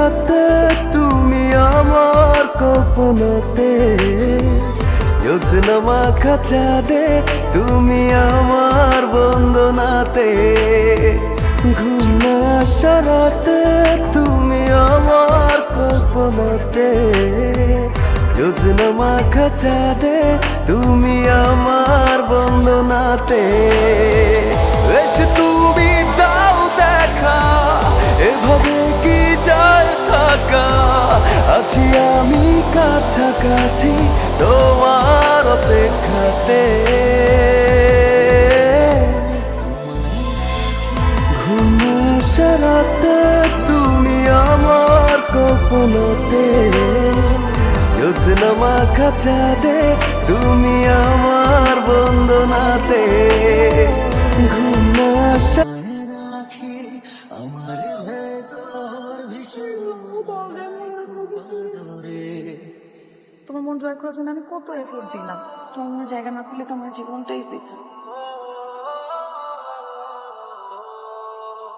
রাতে তুমি আমার কল্পনাতে, জ্যোৎস্না মাখা চাঁদে তুমি আমার বন্দনাতে, ঘুম না আসা রাতে তুমি আমার কল্পনাতে, জ্যোৎস্না মাখা চাঁদে তুমি আমার বন্দনাতে। এসে তুমি দাও দেখা, এভাবে কি যায় থাকা, আছি আমি কাছাকাছি তোমার অপেক্ষাতে। ঘুম আসা রাতে তুমি আমার কল্পনাতে, জ্যোৎস্না মাখা চাঁদে তুমি আমার বন্দনাতে, ঘুম না আসা রাখি আমার ভেতর ভীষণ ধরে। তোমার মন জয় করার জন্য আমি কত এফোর্ট দিলাম, তোমার মনে জায়গা না পেলে তো আমার জীবনটাই বৃথা।